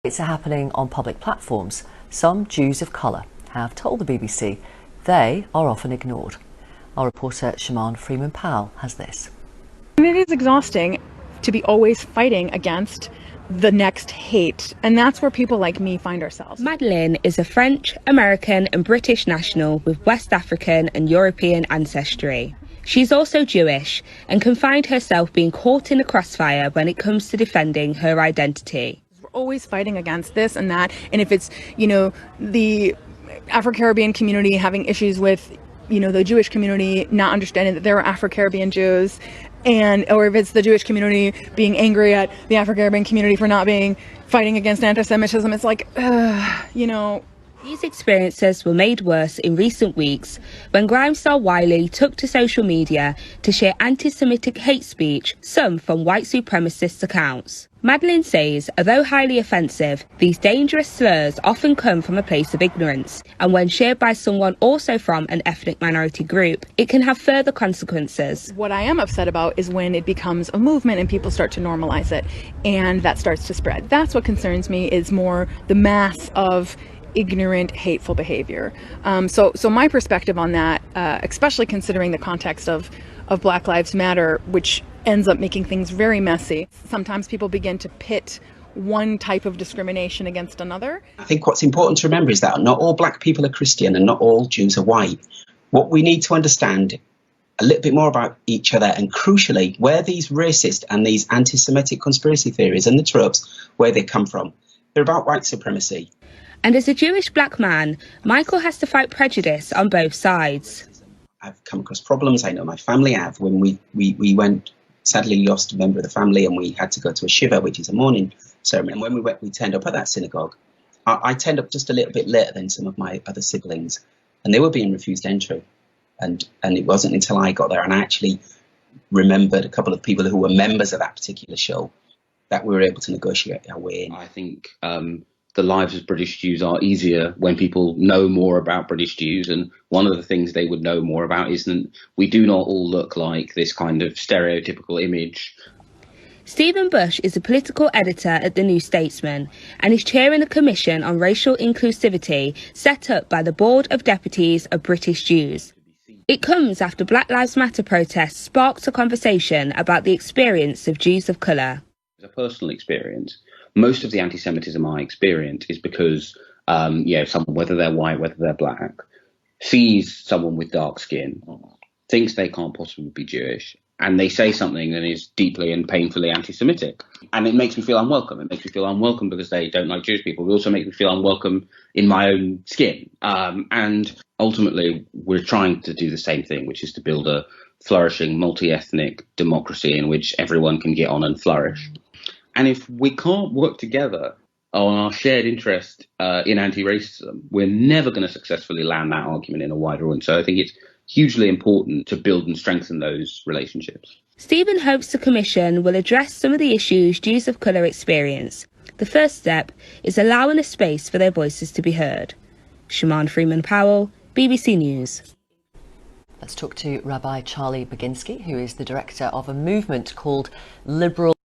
It's happening on public platforms. Some Jews of colour have told the BBC they are often ignored. Our reporter Shimon Freeman-Powell has this. And it is exhausting to be always fighting against the next hate, and that's where people like me find ourselves. Madeleine is a French, American and British national with West African and European ancestry. She's also Jewish and can find herself being caught in the crossfire when it comes to defending her identity. We're always fighting against this and that, and if it's, the Afro-Caribbean community having issues with, the Jewish community not understanding that there are Afro-Caribbean Jews, or if it's the Jewish community being angry at the Afro-Caribbean community for not fighting against anti-Semitism, it's like, These experiences were made worse in recent weeks when grime star Wiley took to social media to share anti-Semitic hate speech, some from white supremacist accounts. Madeleine says, although highly offensive, these dangerous slurs often come from a place of ignorance, and when shared by someone also from an ethnic minority group, it can have further consequences. What I am upset about is when it becomes a movement and people start to normalize it, and that starts to spread. That's what concerns me, is more the mass of ignorant, hateful behavior. So my perspective on that, especially considering the context of Black Lives Matter, which ends up making things very messy. Sometimes people begin to pit one type of discrimination against another. I think what's important to remember is that not all black people are Christian and not all Jews are white. What we need to understand a little bit more about each other, and crucially, where these racist and these anti-Semitic conspiracy theories and the tropes, where they come from. They're about white supremacy. And as a Jewish black man, Michael has to fight prejudice on both sides. I've come across problems. I know my family have. When we went, sadly lost a member of the family, and we had to go to a shiva, which is a mourning ceremony. And when we turned up at that synagogue, I turned up just a little bit later than some of my other siblings, and they were being refused entry. And it wasn't until I got there and I actually remembered a couple of people who were members of that particular show that we were able to negotiate our way in. I think the lives of British Jews are easier when people know more about British Jews, and one of the things they would know more about is that we do not all look like this kind of stereotypical image. Stephen Bush is a political editor at The New Statesman and is chairing a commission on racial inclusivity set up by the Board of Deputies of British Jews. It comes after Black Lives Matter protests sparked a conversation about the experience of Jews of colour. As a personal experience, most of the anti-Semitism I experience is because, someone, whether they're white, whether they're black, sees someone with dark skin, thinks they can't possibly be Jewish, and they say something that is deeply and painfully anti-Semitic. And it makes me feel unwelcome. It makes me feel unwelcome because they don't like Jewish people. It also makes me feel unwelcome in my own skin. And ultimately, we're trying to do the same thing, which is to build a flourishing, multi-ethnic democracy in which everyone can get on and flourish. And if we can't work together on our shared interest in anti-racism, we're never going to successfully land that argument in a wider audience. So I think it's hugely important to build and strengthen those relationships. Stephen hopes the Commission will address some of the issues Jews of colour experience. The first step is allowing a space for their voices to be heard. Shimon Freeman-Powell, BBC News. Let's talk to Rabbi Charlie Baginski, who is the director of a movement called Liberal